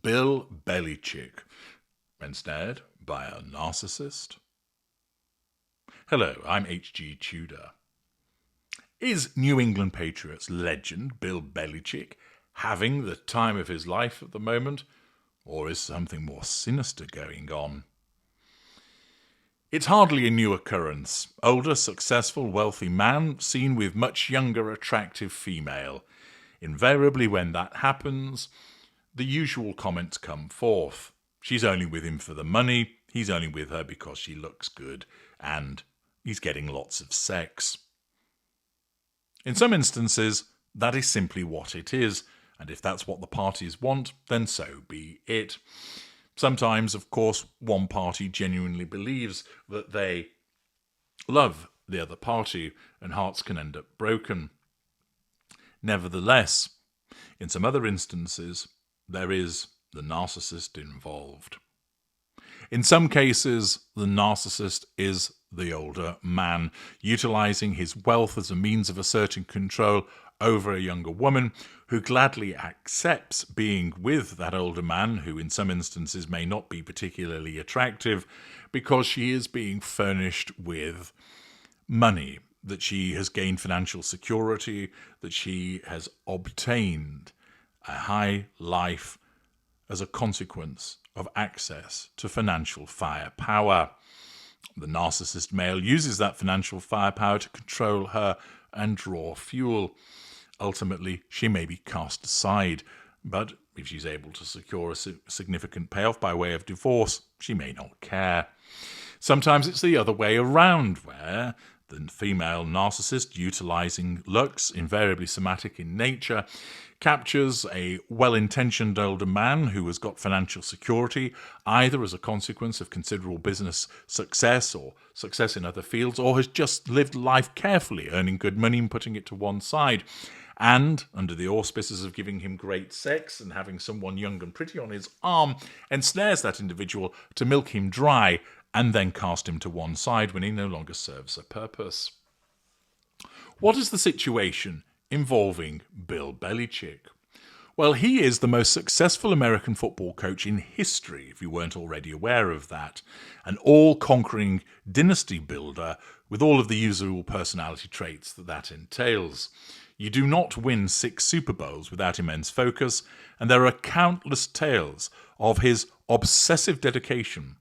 Bill Belichick, Ensnared by a Narcissist. Hello, I'm H.G. Tudor. Is New England Patriots legend Bill Belichick having the time of his life at the moment, or is something more sinister going on? It's hardly a new occurrence. Older, successful, wealthy man seen with much younger, attractive female. Invariably when that happens, the usual comments come forth. She's only with him for the money, he's only with her because she looks good, and he's getting lots of sex. In some instances, that is simply what it is, and if that's what the parties want, then so be it. Sometimes, of course, one party genuinely believes that they love the other party, and hearts can end up broken. Nevertheless, in some other instances, there is the narcissist involved. In some cases, the narcissist is the older man, utilizing his wealth as a means of asserting control over a younger woman who gladly accepts being with that older man, who in some instances may not be particularly attractive, because she is being furnished with money, that she has gained financial security, that she has obtained a high life as a consequence of access to financial firepower. The narcissist male uses that financial firepower to control her and draw fuel. Ultimately, she may be cast aside, but if she's able to secure a significant payoff by way of divorce, she may not care. Sometimes it's the other way around, where the female narcissist, utilizing looks, invariably somatic in nature, captures a well-intentioned older man who has got financial security, either as a consequence of considerable business success or success in other fields, or has just lived life carefully, earning good money and putting it to one side, and, under the auspices of giving him great sex and having someone young and pretty on his arm, ensnares that individual to milk him dry and then cast him to one side when he no longer serves a purpose. What is the situation involving Bill Belichick? Well, he is the most successful American football coach in history, if you weren't already aware of that. An all-conquering dynasty builder with all of the usual personality traits that entails. You do not win 6 Super Bowls without immense focus, and there are countless tales of his obsessive dedication.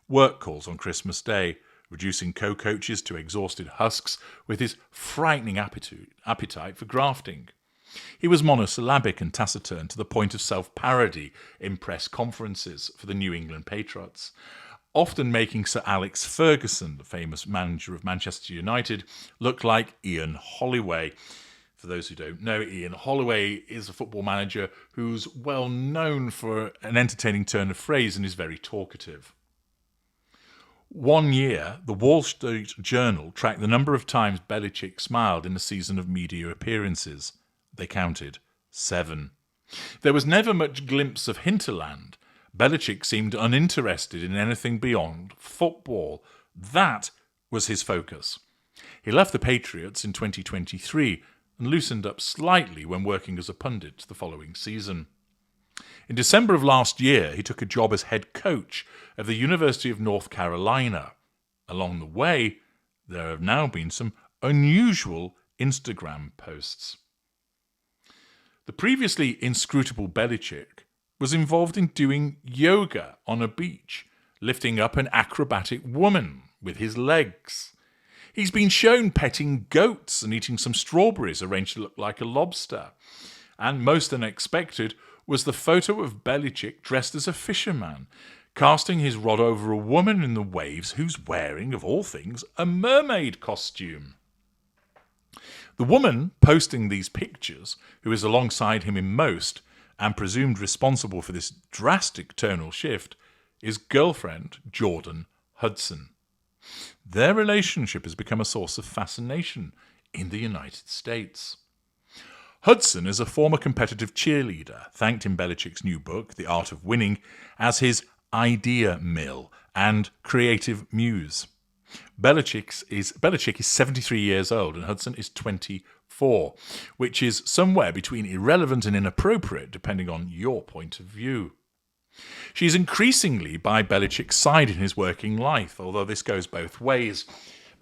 Work calls on Christmas Day, reducing co-coaches to exhausted husks with his frightening appetite for grafting. He was monosyllabic and taciturn to the point of self-parody in press conferences for the New England Patriots, often making Sir Alex Ferguson, the famous manager of Manchester United, look like Ian Holloway. For those who don't know, Ian Holloway is a football manager who's well known for an entertaining turn of phrase and is very talkative. One year, the Wall Street Journal tracked the number of times Belichick smiled in a season of media appearances. They counted 7. There was never much glimpse of hinterland. Belichick seemed uninterested in anything beyond football. That was his focus. He left the Patriots in 2023 and loosened up slightly when working as a pundit the following season. In December of last year, he took a job as head coach of the University of North Carolina. Along the way, there have now been some unusual Instagram posts. The previously inscrutable Belichick was involved in doing yoga on a beach, lifting up an acrobatic woman with his legs. He's been shown petting goats and eating some strawberries arranged to look like a lobster. And most unexpected was the photo of Belichick dressed as a fisherman, casting his rod over a woman in the waves who's wearing, of all things, a mermaid costume. The woman posting these pictures, who is alongside him in most, and presumed responsible for this drastic tonal shift, is girlfriend Jordan Hudson. Their relationship has become a source of fascination in the United States. Hudson is a former competitive cheerleader, thanked in Belichick's new book, The Art of Winning, as his idea mill and creative muse. Belichick is 73 years old and Hudson is 24, which is somewhere between irrelevant and inappropriate, depending on your point of view. She's increasingly by Belichick's side in his working life, although this goes both ways.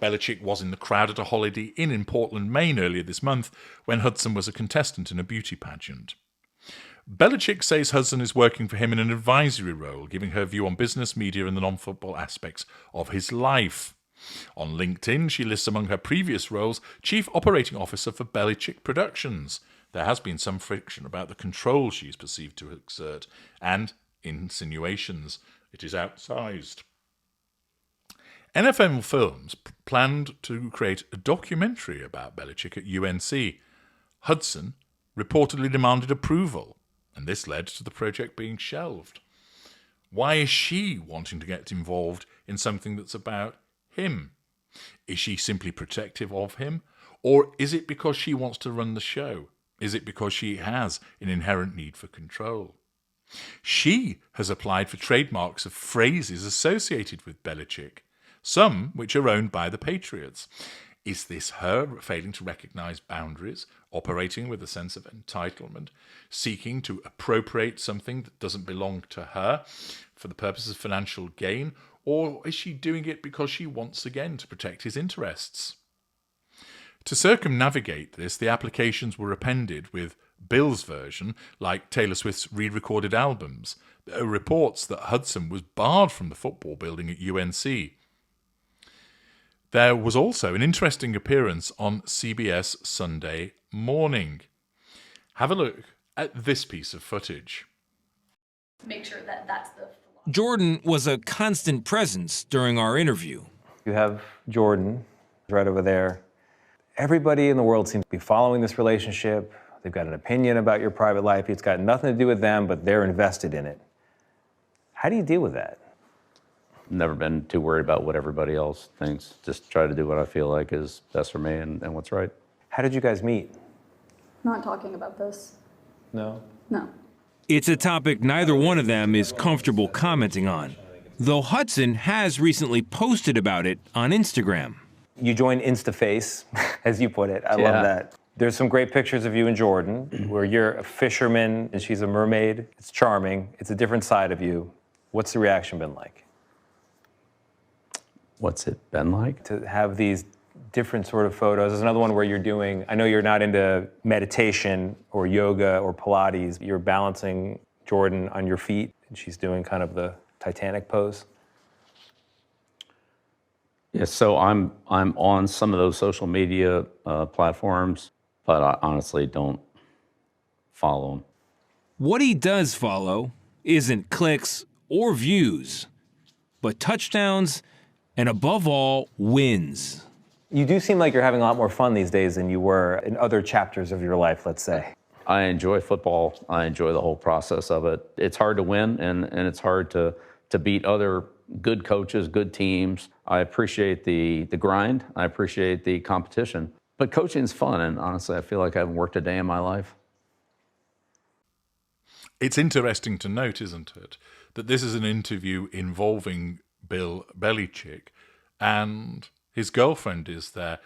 Belichick was in the crowd at a Holiday Inn in Portland, Maine earlier this month when Hudson was a contestant in a beauty pageant. Belichick says Hudson is working for him in an advisory role, giving her view on business, media and the non-football aspects of his life. On LinkedIn, she lists among her previous roles Chief Operating Officer for Belichick Productions. There has been some friction about the control she is perceived to exert, and insinuations it is outsized. NFL Films planned to create a documentary about Belichick at UNC. Hudson reportedly demanded approval, and this led to the project being shelved. Why is she wanting to get involved in something that's about him? Is she simply protective of him? Or is it because she wants to run the show? Is it because she has an inherent need for control? She has applied for trademarks of phrases associated with Belichick, some which are owned by the Patriots. Is this her failing to recognize boundaries, operating with a sense of entitlement, seeking to appropriate something that doesn't belong to her for the purposes of financial gain, or is she doing it because she wants again to protect his interests? To circumnavigate this, the applications were appended with Bill's version, like Taylor Swift's re-recorded albums. There are reports that Hudson was barred from the football building at UNC. There was also an interesting appearance on CBS Sunday Morning. Have a look at this piece of footage. Make sure that that's the philosophy. Jordan was a constant presence during our interview. You have Jordan right over there. Everybody in the world seems to be following this relationship. They've got an opinion about your private life. It's got nothing to do with them, but they're invested in it. How do you deal with that? Never been too worried about what everybody else thinks. Just try to do what I feel like is best for me and what's right. How did you guys meet? Not talking about this. No? No. It's a topic neither one of them is comfortable commenting on, though Hudson has recently posted about it on Instagram. You joined InstaFace, as you put it. I love that. There's some great pictures of you and Jordan, where you're a fisherman and she's a mermaid. It's charming. It's a different side of you. What's the reaction been like? What's it been like? To have these different sort of photos. There's another one where you're doing, I know you're not into meditation or yoga or Pilates. You're balancing Jordan on your feet, and she's doing kind of the Titanic pose. Yeah, so I'm on some of those social media platforms, but I honestly don't follow them. What he does follow isn't clicks or views, but touchdowns and, above all, wins. You do seem like you're having a lot more fun these days than you were in other chapters of your life, let's say. I enjoy football. I enjoy the whole process of it. It's hard to win, and it's hard to beat other good coaches, good teams. I appreciate the grind. I appreciate the competition. But coaching's fun, and honestly, I feel like I haven't worked a day in my life. It's interesting to note, isn't it, that this is an interview involving Bill Belichick, and his girlfriend is there,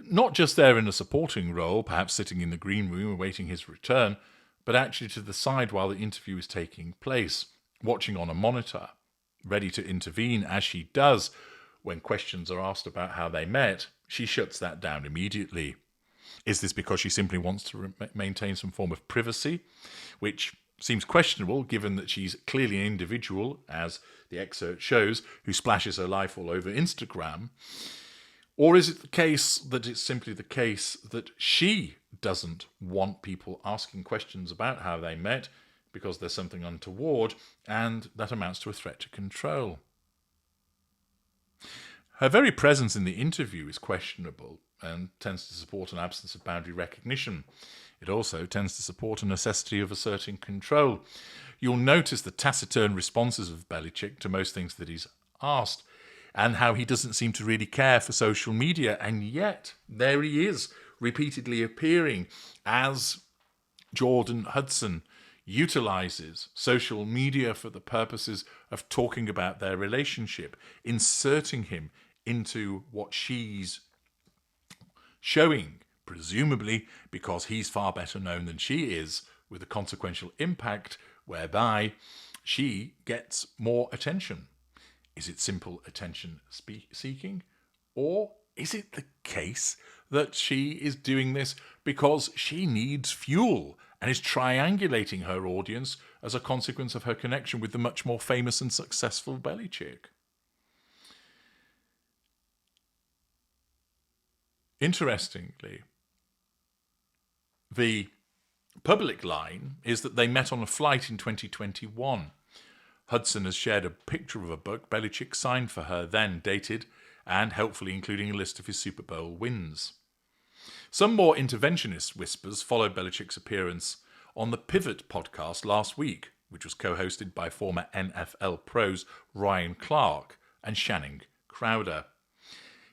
not just there in a supporting role, perhaps sitting in the green room awaiting his return, but actually to the side while the interview is taking place, watching on a monitor, ready to intervene as she does. When questions are asked about how they met, she shuts that down immediately. Is this because she simply wants to maintain some form of privacy, which seems questionable given that she's clearly an individual, as the excerpt shows, who splashes her life all over Instagram? Or is it the case that it's simply the case that she doesn't want people asking questions about how they met because there's something untoward, and that amounts to a threat to control? Her very presence in the interview is questionable and tends to support an absence of boundary recognition. It also tends to support a necessity of asserting control. You'll notice the taciturn responses of Belichick to most things that he's asked, and how he doesn't seem to really care for social media, and yet there he is, repeatedly appearing as Jordan Hudson utilizes social media for the purposes of talking about their relationship, inserting him into what she's showing, presumably because he's far better known than she is, with a consequential impact whereby she gets more attention. Is it simple attention seeking? Or is it the case that she is doing this because she needs fuel and is triangulating her audience as a consequence of her connection with the much more famous and successful Belichick? Interestingly, the public line is that they met on a flight in 2021. Hudson has shared a picture of a book Belichick signed for her, then dated, and helpfully including a list of his Super Bowl wins. Some more interventionist whispers followed Belichick's appearance on the Pivot podcast last week, which was co-hosted by former NFL pros Ryan Clark and Channing Crowder.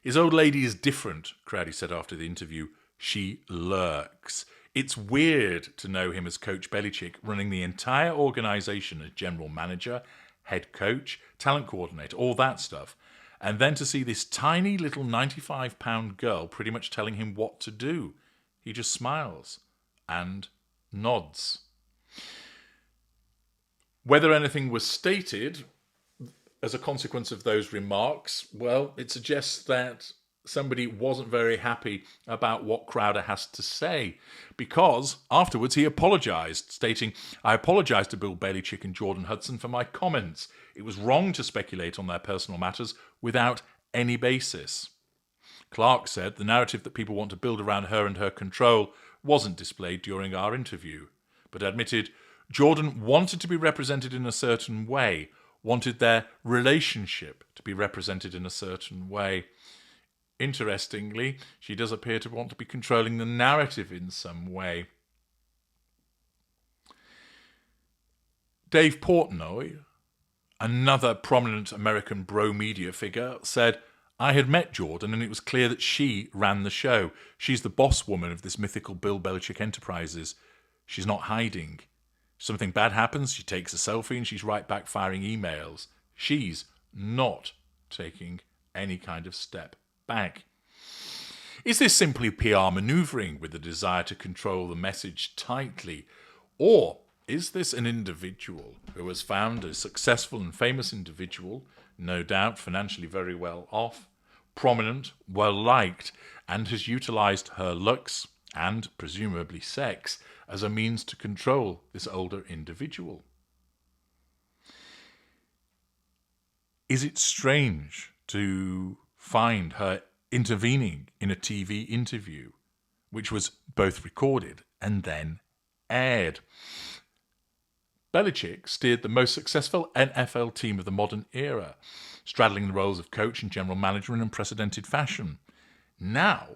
His old lady is different, Crowdy said after the interview. She lurks. It's weird to know him as Coach Belichick, running the entire organization as general manager, head coach, talent coordinator, all that stuff, and then to see this tiny little 95-pound girl pretty much telling him what to do. He just smiles and nods. Whether anything was stated as a consequence of those remarks, well, it suggests that somebody wasn't very happy about what Crowder has to say, because afterwards he apologised, stating, "I apologise to Bill Belichick and Jordan Hudson for my comments. It was wrong to speculate on their personal matters without any basis." Clark said the narrative that people want to build around her and her control wasn't displayed during our interview, but admitted Jordan wanted to be represented in a certain way, wanted their relationship to be represented in a certain way. Interestingly, she does appear to want to be controlling the narrative in some way. Dave Portnoy, another prominent American bro media figure, said, "I had met Jordan and it was clear that she ran the show. She's the boss woman of this mythical Bill Belichick Enterprises. She's not hiding. Something bad happens, she takes a selfie and she's right back firing emails. She's not taking any kind of step back." Is this simply PR manoeuvring with the desire to control the message tightly? Or is this an individual who has found a successful and famous individual, no doubt financially very well off, prominent, well-liked, and has utilised her looks and presumably sex as a means to control this older individual? Is it strange to find her intervening in a TV interview, which was both recorded and then aired? Belichick steered the most successful NFL team of the modern era, straddling the roles of coach and general manager in unprecedented fashion. Now,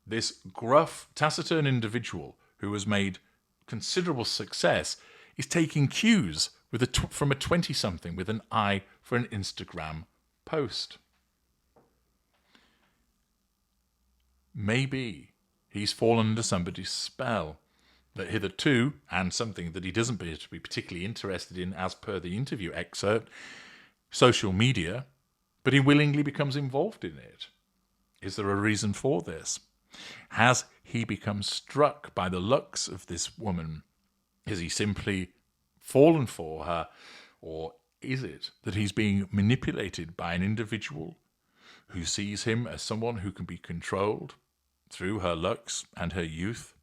this gruff, taciturn individual who has made considerable success is taking cues from a 20-something with an eye for an Instagram post. Maybe he's fallen under somebody's spell that hitherto, and something that he doesn't appear to be particularly interested in as per the interview excerpt, social media, but he willingly becomes involved in it. Is there a reason for this? Has he become struck by the looks of this woman? Is he simply fallen for her? Or is it that he's being manipulated by an individual who sees him as someone who can be controlled through her looks and her youth,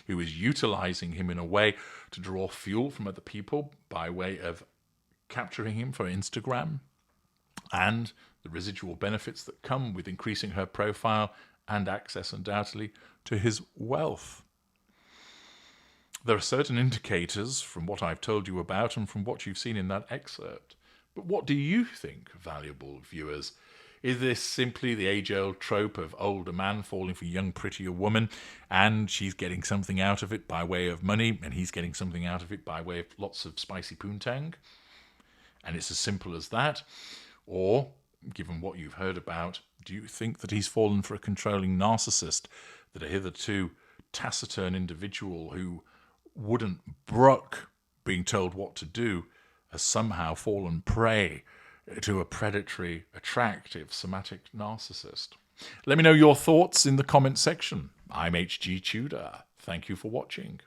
who is utilizing him in a way to draw fuel from other people by way of capturing him for Instagram, and the residual benefits that come with increasing her profile and access, undoubtedly, to his wealth? There are certain indicators from what I've told you about and from what you've seen in that excerpt. But what do you think, valuable viewers? Is this simply the age-old trope of older man falling for young, prettier woman, and she's getting something out of it by way of money, and he's getting something out of it by way of lots of spicy poontang? And it's as simple as that? Or, given what you've heard about, do you think that he's fallen for a controlling narcissist, that a hitherto taciturn individual who wouldn't brook being told what to do has somehow fallen prey to a predatory, attractive, somatic narcissist? Let me know your thoughts in the comment section. I'm HG Tudor. Thank you for watching.